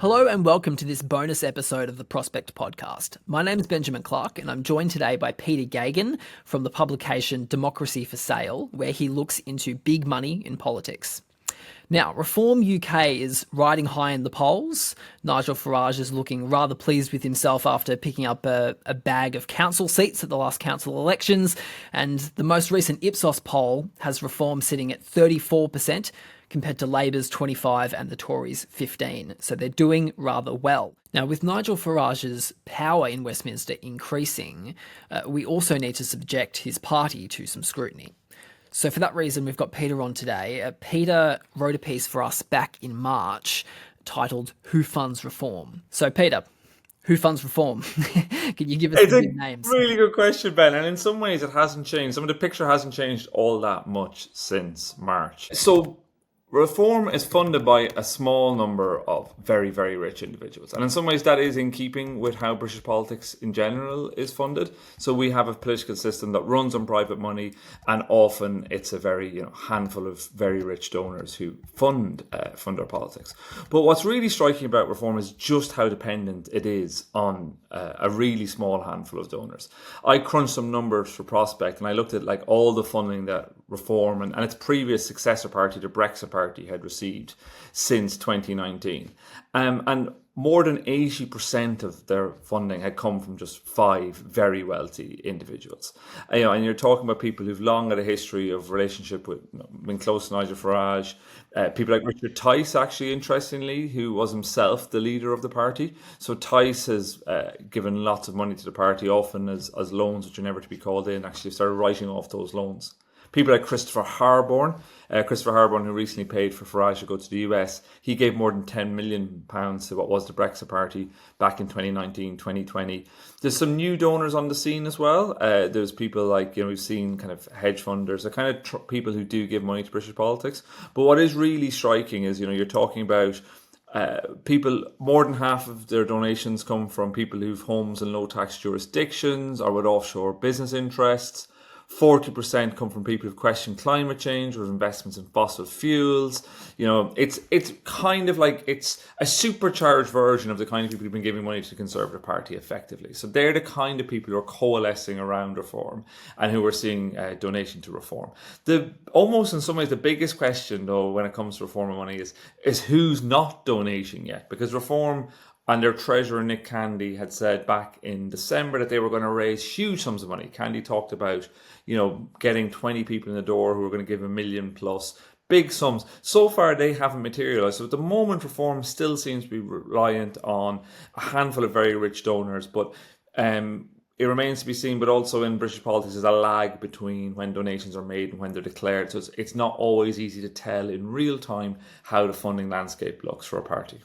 Hello and welcome to this bonus episode of the Prospect Podcast. My name is Benjamin Clark and I'm joined today by Peter Geoghegan from the publication Democracy for Sale, where he looks into big money in politics. Now, Reform UK is riding high in the polls. Nigel Farage is looking rather pleased with himself after picking up a bag of council seats at the last council elections. And the most recent Ipsos poll has Reform sitting at 34% compared to Labor's 25 and the Tories 15. So they're doing rather well. Now, with Nigel Farage's power in Westminster increasing, we also need to subject his party to some scrutiny. So for that reason, we've got Peter on today. Peter wrote a piece for us back in March titled Who Funds Reform? So Peter, who funds reform? Can you give us some good names? It's a really good question, Ben. And in some ways, it hasn't changed. Some of the picture hasn't changed all that much since March. So reform is funded by a small number of very, very rich individuals. And in some ways, that is in keeping with how British politics in general is funded. So we have a political system that runs on private money, and often it's a very handful of very rich donors who fund our politics. But what's really striking about reform is just how dependent it is on a really small handful of donors. I crunched some numbers for Prospect, and I looked at all the funding that reform and its previous successor party, the Brexit Party, had received since 2019. And more than 80% of their funding had come from just 5 very wealthy individuals. And you're talking about people who've long had a history of relationship with, been close to Nigel Farage, people like Richard Tice, actually, interestingly, who was himself the leader of the party. So Tice has given lots of money to the party, often as loans which are never to be called in, actually started writing off those loans. People like Christopher Harborne, who recently paid for Farage to go to the US, he gave more than £10 million to what was the Brexit Party back in 2019, 2020. There's some new donors on the scene as well. There's people like, we've seen kind of hedge funders, the kind of people who do give money to British politics. But what is really striking is, you're talking about people, more than half of their donations come from people who've homes in low tax jurisdictions or with offshore business interests. 40% come from people who've questioned climate change or investments in fossil fuels. It's kind of like it's a supercharged version of the kind of people who've been giving money to the Conservative Party effectively. So they're the kind of people who are coalescing around reform and who are seeing donation to reform. Almost in some ways the biggest question, though, when it comes to reform and money is who's not donating yet, because reform and their treasurer, Nick Candy, had said back in December that they were going to raise huge sums of money. Candy talked about, getting 20 people in the door who were going to give $1 million plus, big sums. So far, they haven't materialised. So at the moment, reform still seems to be reliant on a handful of very rich donors. But it remains to be seen. But also in British politics, there's a lag between when donations are made and when they're declared. So it's not always easy to tell in real time how the funding landscape looks for a party.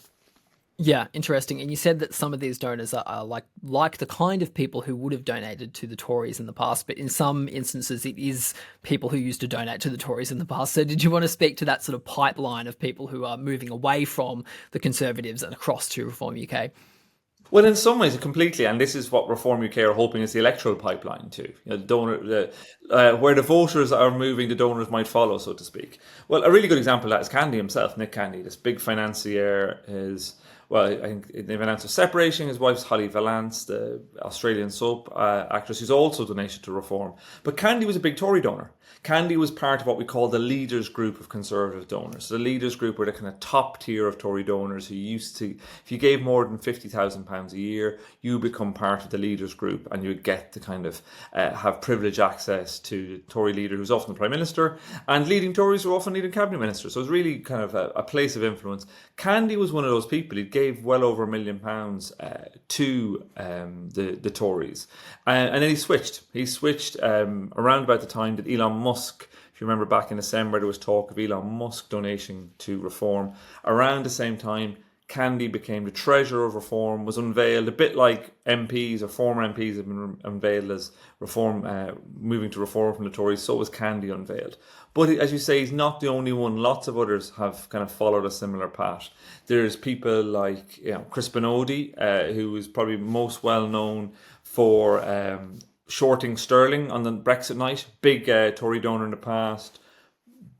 Yeah, interesting. And you said that some of these donors are like the kind of people who would have donated to the Tories in the past, but in some instances it is people who used to donate to the Tories in the past. So did you want to speak to that sort of pipeline of people who are moving away from the Conservatives and across to Reform UK? Well, in some ways, completely, and this is what Reform UK are hoping is the electoral pipeline too. Where the voters are moving, the donors might follow, so to speak. Well, a really good example of that is Candy himself, Nick Candy, this big financier. I think they've announced a separation. His wife's Holly Valance, the Australian soap actress, who's also donated to Reform. But Candy was a big Tory donor. Candy was part of what we call the leaders group of Conservative donors. So the leaders group were the kind of top tier of Tory donors who used to, if you gave more than £50,000 a year, you become part of the leaders group and you would get to kind of have privileged access to the Tory leader who's often the Prime Minister, and leading Tories who are often leading Cabinet Ministers. So it was really kind of a place of influence. Candy was one of those people. He gave well over £1 million to the Tories. And then he switched. He switched around about the time that Elon Musk, if you remember back in December, there was talk of Elon Musk donation to Reform. Around the same time, Candy became the treasurer of Reform, was unveiled, a bit like MPs or former MPs have been unveiled as Reform, moving to Reform from the Tories, so was Candy unveiled. But as you say, he's not the only one. Lots of others have kind of followed a similar path. There's people like Chris Benodi, who is probably most well known for shorting sterling on the Brexit night. Big Tory donor in the past.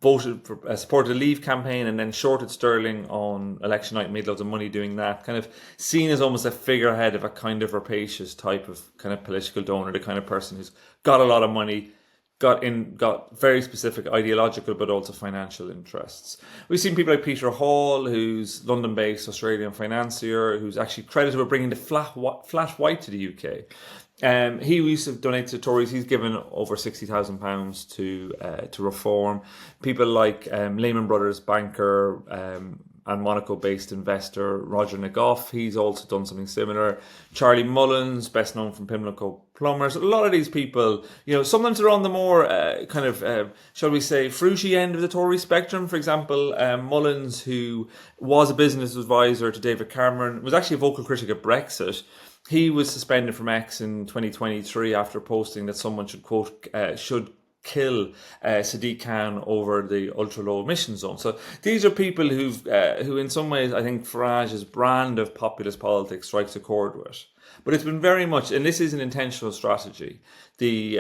supported the Leave campaign and then shorted sterling on election night, made loads of money doing that, kind of seen as almost a figurehead of a kind of rapacious type of kind of political donor, the kind of person who's got a lot of money, got very specific ideological but also financial interests. We've seen people like Peter Hall, who's London-based Australian financier, who's actually credited with bringing the flat white to the UK. He used to donate to Tories. He's given over £60,000 to Reform. People like Lehman Brothers banker and Monaco-based investor Roger Nagoff, he's also done something similar. Charlie Mullins, best known from Pimlico Plumbers. A lot of these people, sometimes they're on the more shall we say, fruity end of the Tory spectrum. For example, Mullins, who was a business advisor to David Cameron, was actually a vocal critic of Brexit. He was suspended from X in 2023 after posting that someone should, quote, should kill Sadiq Khan over the ultra-low emission zone. So these are people who in some ways, I think Farage's brand of populist politics strikes a chord with. But it's been very much, and this is an intentional strategy, the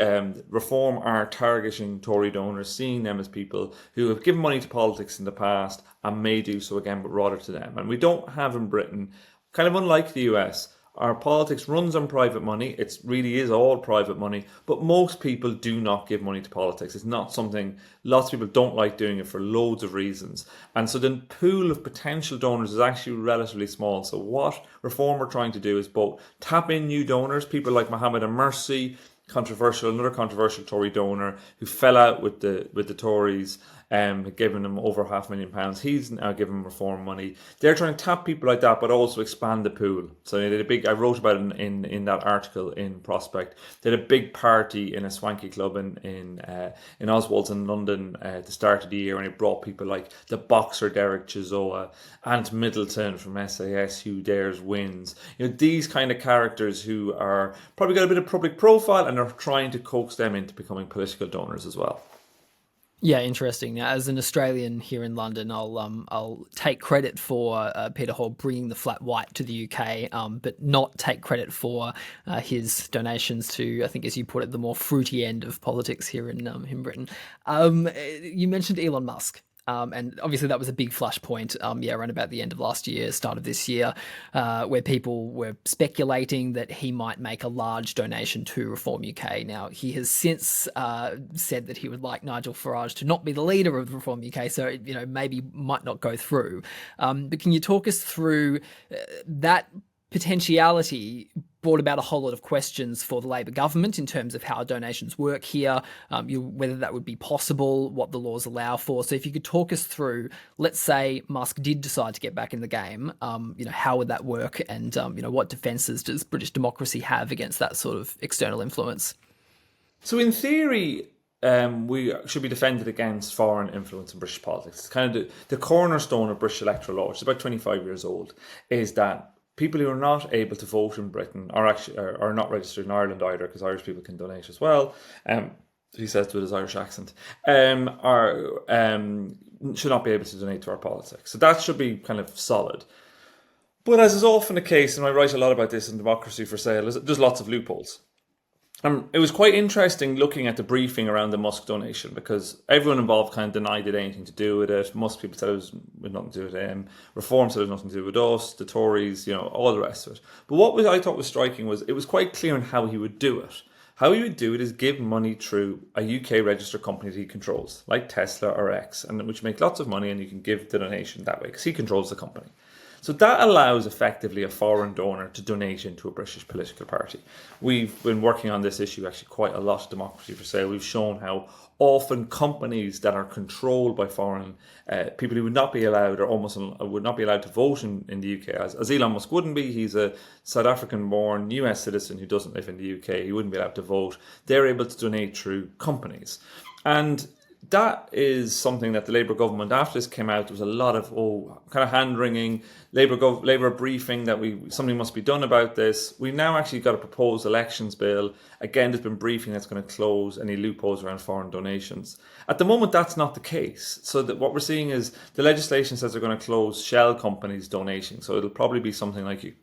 Reform are targeting Tory donors, seeing them as people who have given money to politics in the past and may do so again, but rather to them. And we don't have in Britain, kind of unlike the US, our politics runs on private money. It really is all private money, but most people do not give money to politics. It's not something, lots of people don't like doing it for loads of reasons. And so the pool of potential donors is actually relatively small. So what Reform are trying to do is both tap in new donors, people like Mohammed Mercy, another controversial Tory donor who fell out with the Tories, given them over £500,000. He's now given Reform money. They're trying to tap people like that, but also expand the pool. So they did I wrote about it in that article in Prospect. They had a big party in a swanky club in Oswald's in London at the start of the year, and it brought people like the boxer Derek Chisora, Ant Middleton from SAS, Who Dares Wins. These kind of characters who are probably got a bit of public profile, and are trying to coax them into becoming political donors as well. Yeah, interesting. Now, as an Australian here in London, I'll take credit for Peter Hall bringing the flat white to the UK, but not take credit for his donations to, I think, as you put it, the more fruity end of politics here in Britain. You mentioned Elon Musk. And obviously that was a big flashpoint, around about the end of last year, start of this year, where people were speculating that he might make a large donation to Reform UK. Now, he has since said that he would like Nigel Farage to not be the leader of Reform UK, so, maybe might not go through. But can you talk us through that potentiality brought about a whole lot of questions for the Labor government in terms of how donations work here, whether that would be possible, what the laws allow for. So if you could talk us through, let's say Musk did decide to get back in the game, how would that work, and what defences does British democracy have against that sort of external influence? So in theory, we should be defended against foreign influence in British politics. It's kind of the cornerstone of British electoral law, which is about 25 years old, is that people who are not able to vote in Britain are not registered in Ireland either, because Irish people can donate as well. He says with his Irish accent, should not be able to donate to our politics. So that should be kind of solid. But as is often the case, and I write a lot about this in Democracy for Sale, there's lots of loopholes. It was quite interesting looking at the briefing around the Musk donation, because everyone involved kind of denied it had anything to do with it. Musk people said it was nothing to do with him. Reform said it was nothing to do with us. The Tories, all the rest of it. But what I thought was striking was it was quite clear on how he would do it. How he would do it is give money through a UK registered company that he controls, like Tesla or X, and which make lots of money, and you can give the donation that way because he controls the company. So that allows effectively a foreign donor to donate into a British political party. We've been working on this issue actually quite a lot, Democracy for Sale. We've shown how often companies that are controlled by foreign people who would not be allowed, or almost would not be allowed to vote in the UK, as Elon Musk wouldn't be. He's a South African-born US citizen who doesn't live in the UK. He wouldn't be allowed to vote. They're able to donate through companies. And that is something that the Labour government, after this came out, there was a lot of kind of hand-wringing, Labour briefing that something must be done about this. We've now actually got a proposed elections bill. Again, there's been briefing that's going to close any loopholes around foreign donations. At the moment, that's not the case. So what we're seeing is the legislation says they're going to close shell companies' donations. So it'll probably be something like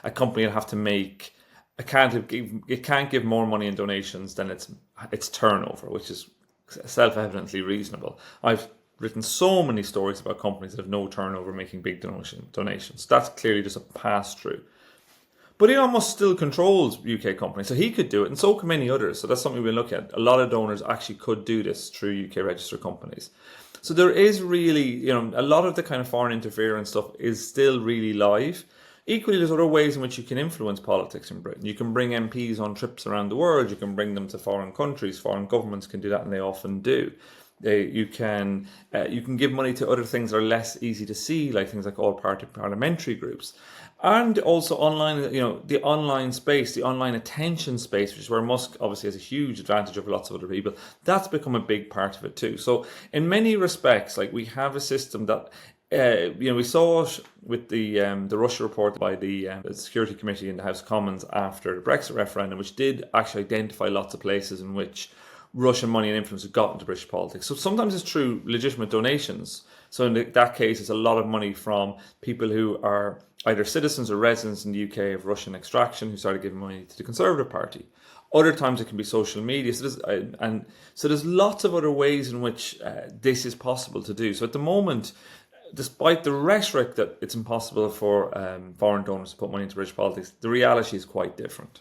a company will have to make, it can't give more money in donations than its turnover, which is self-evidently reasonable. I've written so many stories about companies that have no turnover making big donations. That's clearly just a pass-through. But Elon Musk still controls UK companies, so he could do it, and so can many others. So that's something we look at. A lot of donors actually could do this through UK registered companies. So there is really, a lot of the kind of foreign interference stuff is still really live. Equally, there's other ways in which you can influence politics in Britain. You can bring MPs on trips around the world. You can bring them to foreign countries. Foreign governments can do that, and they often do. You can give money to other things that are less easy to see, like things like all-party parliamentary groups. And also online, the online space, the online attention space, which is where Musk obviously has a huge advantage over lots of other people. That's become a big part of it too. So in many respects, like we have a system that, we saw it with the Russia report by the Security Committee in the House of Commons after the Brexit referendum, which did actually identify lots of places in which Russian money and influence have got into British politics. So sometimes it's through legitimate donations. So in that case, it's a lot of money from people who are either citizens or residents in the UK of Russian extraction who started giving money to the Conservative Party. Other times it can be social media. So there's lots of other ways in which this is possible to do. So at the moment, despite the rhetoric that it's impossible for foreign donors to put money into British politics, the reality is quite different.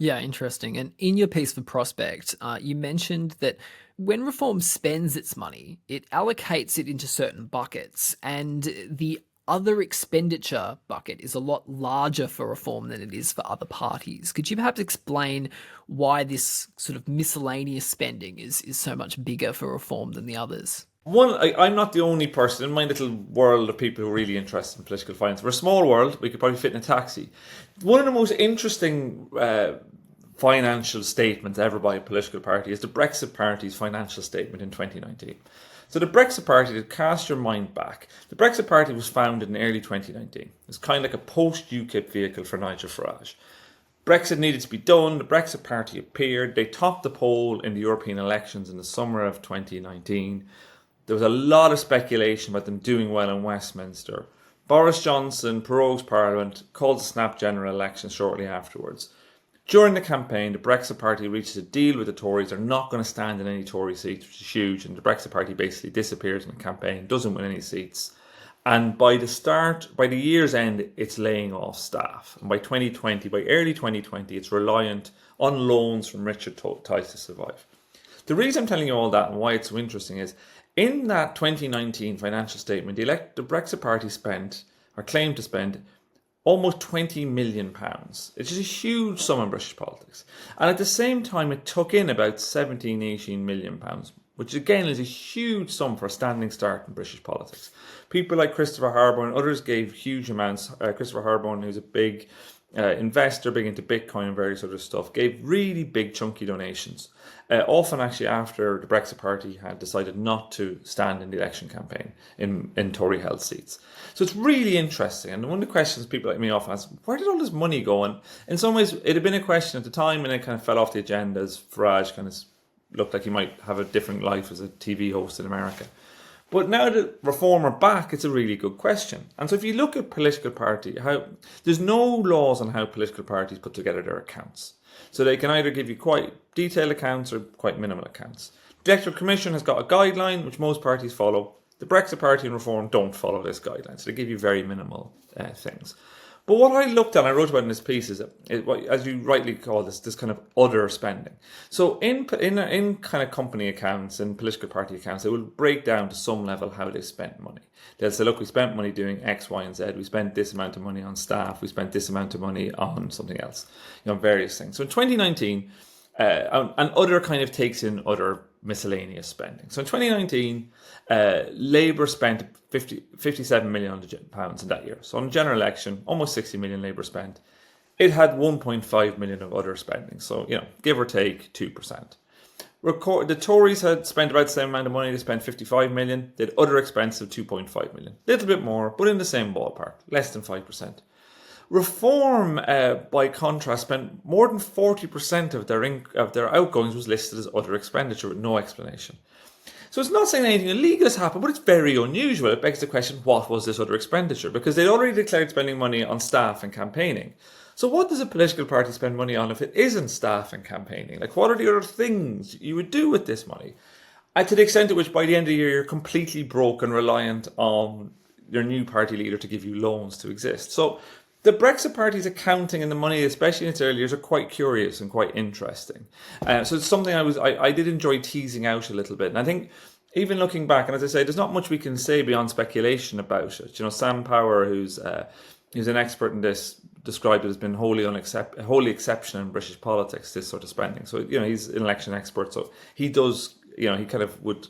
Yeah, interesting. And in your piece for Prospect, you mentioned that when Reform spends its money, it allocates it into certain buckets, and the other expenditure bucket is a lot larger for Reform than it is for other parties. Could you perhaps explain why this sort of miscellaneous spending is so much bigger for Reform than the others? I'm not the only person in my little world of people who are really interested in political finance. We're a small world. We could probably fit in a taxi. One of the most interesting financial statements ever by a political party is the Brexit Party's financial statement in 2019. So the Brexit Party, to cast your mind back, the Brexit Party was founded in early 2019. It's kind of like a post-UKIP vehicle for Nigel Farage. Brexit needed to be done. The Brexit Party appeared. They topped the poll in the European elections in the summer of 2019. There was a lot of speculation about them doing well in Westminster. Boris Johnson prorogues Parliament, called a snap general election shortly afterwards. During the campaign, the Brexit Party reaches a deal with the Tories. They're not going to stand in any Tory seats, which is huge, and the Brexit Party basically disappears in the campaign, doesn't win any seats. And by the year's end, it's laying off staff. And by early 2020, it's reliant on loans from Richard Tice to survive. The reason I'm telling you all that and why it's so interesting is, in that 2019 financial statement, the Brexit Party claimed to spend almost £20 million. It's just a huge sum in British politics. And at the same time, it took in about 17, 18 million pounds, which again is a huge sum for a standing start in British politics. People like Christopher Harbour and others gave huge amounts. Christopher Harbour, who's a big investor, big into Bitcoin and various other stuff, gave really big chunky donations. Often actually after the Brexit Party had decided not to stand in the election campaign in Tory held seats. So it's really interesting. And one of the questions people like me often ask, where did all this money go? And in some ways it had been a question at the time, and it kind of fell off the agenda as Farage kind of looked like he might have a different life as a TV host in America. But now that Reform are back, it's a really good question. And so if you look at political party, there's no laws on how political parties put together their accounts. So they can either give you quite detailed accounts or quite minimal accounts. The Electoral Commission has got a guideline which most parties follow. The Brexit Party and Reform don't follow this guideline, so they give you very minimal things. But what I looked at, and I wrote about in this piece, is as you rightly call this kind of other spending. So in kind of company accounts and political party accounts, they will break down to some level how they spent money. They'll say, look, we spent money doing X, Y, and Z. We spent this amount of money on staff. We spent this amount of money on something else, various things. So in 2019, and other kind of takes in other miscellaneous spending. So in 2019, Labour spent £57 million in that year. So on the general election, almost 60 million Labour spent. It had 1.5 million of other spending. So, give or take 2%. The Tories had spent about the same amount of money. They spent 55 million. They had other expenses of 2.5 million. A little bit more, but in the same ballpark, less than 5%. Reform, by contrast, spent more than 40% of their outgoings was listed as other expenditure with no explanation. So it's not saying anything illegal has happened, but it's very unusual. It begs the question, what was this other expenditure? Because they'd already declared spending money on staff and campaigning. So what does a political party spend money on if it isn't staff and campaigning? Like, what are the other things you would do with this money? And to the extent to which by the end of the year you're completely broke and reliant on your new party leader to give you loans to exist. So the Brexit Party's accounting and the money, especially in its early years, are quite curious and quite interesting. So it's something I did enjoy teasing out a little bit. And I think even looking back, and as I say, there's not much we can say beyond speculation about it. Sam Power, who's an expert in this, described it as being wholly exceptional in British politics, this sort of spending. So, he's an election expert. So he does, he kind of would,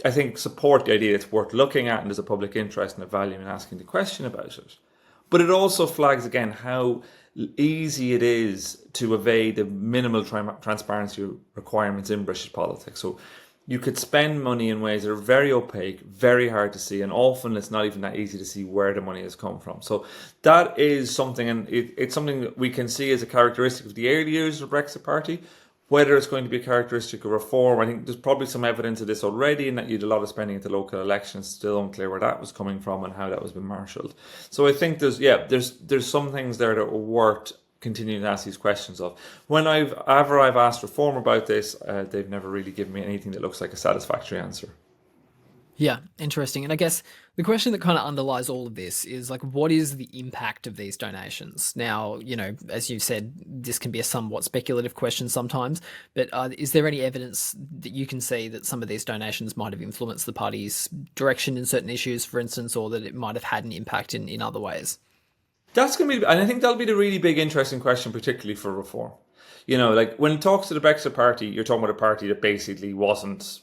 I think, support the idea it's worth looking at and there's a public interest in the value in asking the question about it. But it also flags again how easy it is to evade the minimal transparency requirements in British politics. So you could spend money in ways that are very opaque, very hard to see, and often it's not even that easy to see where the money has come from. So that is something, and it's something that we can see as a characteristic of the early years of the Brexit Party. Whether it's going to be a characteristic of reform, I think there's probably some evidence of this already, in that you had a lot of spending at the local elections. Still unclear where that was coming from and how that was being marshalled. So I think there's some things there that are worth continuing to ask these questions of. Whenever I've asked Reform about this, they've never really given me anything that looks like a satisfactory answer. Yeah, interesting. And I guess the question that kind of underlies all of this is like, what is the impact of these donations? Now, as you said, this can be a somewhat speculative question sometimes, but is there any evidence that you can see that some of these donations might have influenced the party's direction in certain issues, for instance, or that it might have had an impact in other ways? That's going to be, and I think that'll be the really big, interesting question, particularly for Reform. Like when it talks to the Brexit Party, you're talking about a party that basically wasn't,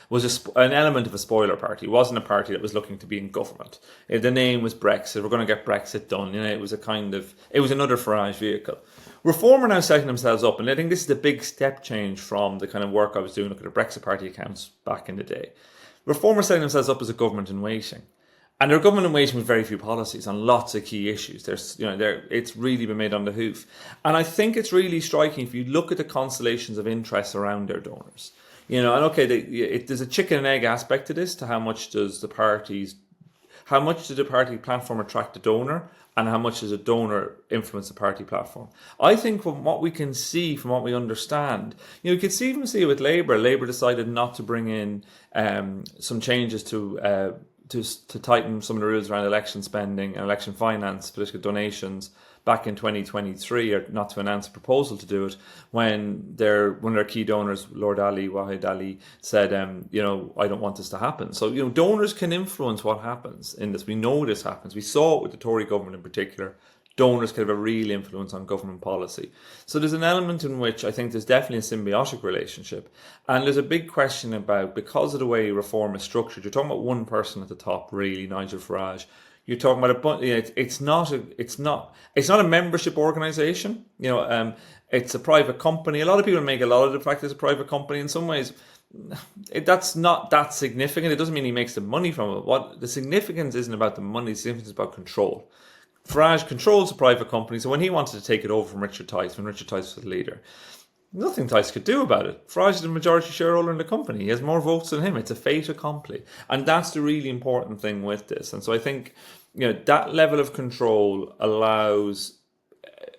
was an element of a spoiler party. It wasn't a party that was looking to be in government. The name was Brexit. We're going to get Brexit done. It was another Farage vehicle. Reform are now setting themselves up, and I think this is the big step change from the kind of work I was doing looking at the Brexit Party accounts back in the day. Reform are setting themselves up as a government in waiting. And their government in waiting with very few policies on lots of key issues. It's really been made on the hoof. And I think it's really striking if you look at the constellations of interests around their donors. There's a chicken and egg aspect to this, to how much did the party platform attract a donor, and how much does a donor influence the party platform. I think from what we can see, from what we understand, you could even see it with Labour. Labour decided not to bring in some changes to tighten some of the rules around election spending and election finance, political donations back in 2023, or not to announce a proposal to do it, when one of their key donors, Lord Ali, Wahid Ali, said, I don't want this to happen. So, donors can influence what happens in this. We know this happens. We saw it with the Tory government in particular. Donors can have a real influence on government policy. So there's an element in which I think there's definitely a symbiotic relationship. And there's a big question about, because of the way Reform is structured, you're talking about one person at the top, really, Nigel Farage. You're talking about it's not a membership organisation. It's a private company. A lot of people make a lot of the fact it's a private company. In some ways, that's not that significant. It doesn't mean he makes the money from it. What the significance isn't about the money. The significance is about control. Farage controls a private company, so when he wanted to take it over from Richard Tice, when Richard Tice was the leader, nothing Tice could do about it. Farage is the majority shareholder in the company. He has more votes than him. It's a fait accompli. And that's the really important thing with this. And so I think, that level of control allows,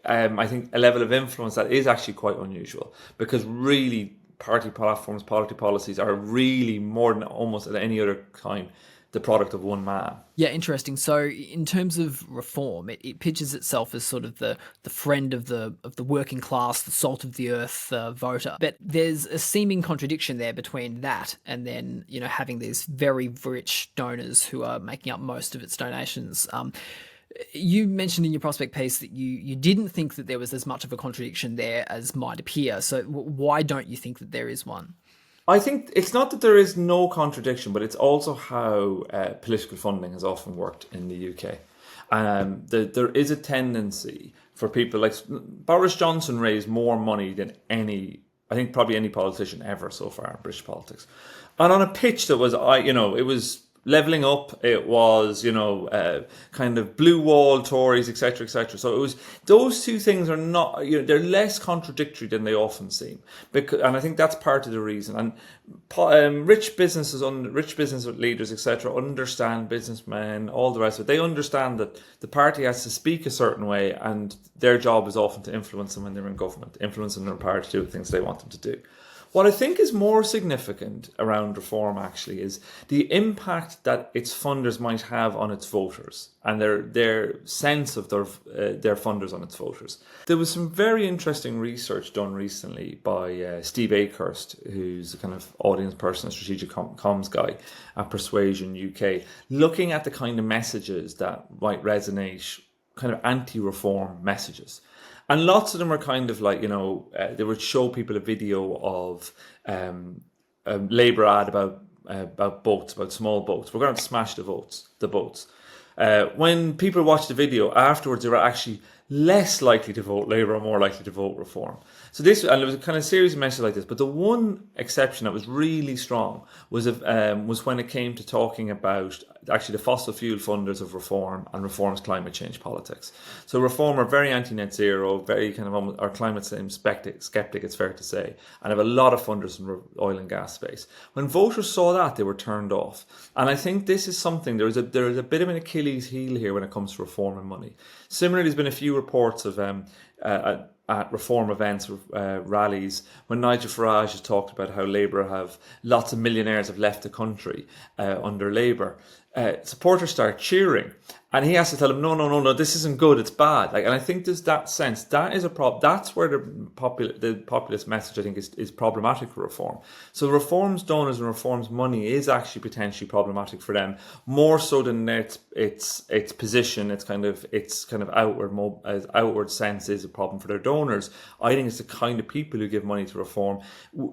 I think, a level of influence that is actually quite unusual, because really party platforms, party policies are really more than almost at any other time the product of one man. Yeah, interesting. So in terms of Reform, it pitches itself as sort of the friend of the working class, the salt of the earth voter. But there's a seeming contradiction there between that and then, having these very rich donors who are making up most of its donations. You mentioned in your prospect piece that you didn't think that there was as much of a contradiction there as might appear. So why don't you think that there is one? I think it's not that there is no contradiction, but it's also how political funding has often worked in the UK. There is a tendency for people like Boris Johnson raised more money than probably any politician ever so far in British politics. And on a pitch that was, it was levelling up, it was, kind of blue wall Tories, etc., etc. So it was, those two things are not, they're less contradictory than they often seem. And I think that's part of the reason. And rich business leaders, etc., understand businessmen, all the rest of it. They understand that the party has to speak a certain way, and their job is often to influence them when they're in government, influence them in their power to do the things they want them to do. What I think is more significant around reform actually is the impact that its funders might have on its voters and their sense of their funders on its voters. There was some very interesting research done recently by Steve Akehurst, who's a kind of audience person, a strategic comms guy at Persuasion UK, looking at the kind of messages that might resonate, kind of anti-reform messages. And lots of them are kind of like, they would show people a video of a Labour ad about boats, about small boats. We're going to smash the boats. When people watch the video afterwards, they were actually less likely to vote Labour and more likely to vote Reform. So there was a kind of series of messages like this. But the one exception that was really strong was when it came to talking about actually the fossil fuel funders of Reform and Reform's climate change politics. So Reform are very anti-net zero, very kind of are climate change skeptic, it's fair to say, and have a lot of funders in the oil and gas space. When voters saw that, they were turned off. And I think this is something, there is a bit of an Achilles heel here when it comes to Reform and money. Similarly, there's been a few reports of at Reform events, rallies, when Nigel Farage has talked about how Labour have lots of millionaires have left the country under Labour. Supporters start cheering, and he has to tell them, no, this isn't good, it's bad. And I think there's that sense that is a problem. That's where the populist message, I think, is problematic for Reform. So Reform's donors and Reform's money is actually potentially problematic for them, more so than its position. It's kind of outward sense is a problem for their donors. I think it's the kind of people who give money to Reform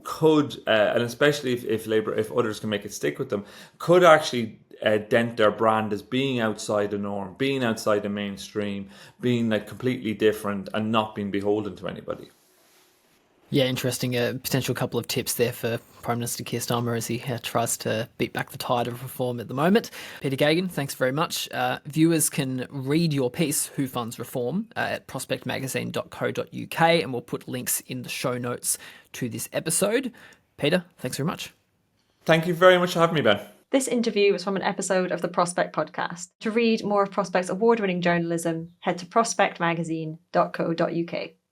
could, and especially if Labour, if others can make it stick with them, could actually dent their brand as being outside the norm, being outside the mainstream, being like completely different and not being beholden to anybody. Yeah, interesting. A potential couple of tips there for Prime Minister Keir Starmer as he tries to beat back the tide of reform at the moment. Peter Geoghegan, thanks very much. Viewers can read your piece, Who Funds Reform, at prospectmagazine.co.uk, and we'll put links in the show notes to this episode. Peter, thanks very much. Thank you very much for having me, Ben. This interview was from an episode of the Prospect podcast. To read more of Prospect's award-winning journalism, head to prospectmagazine.co.uk.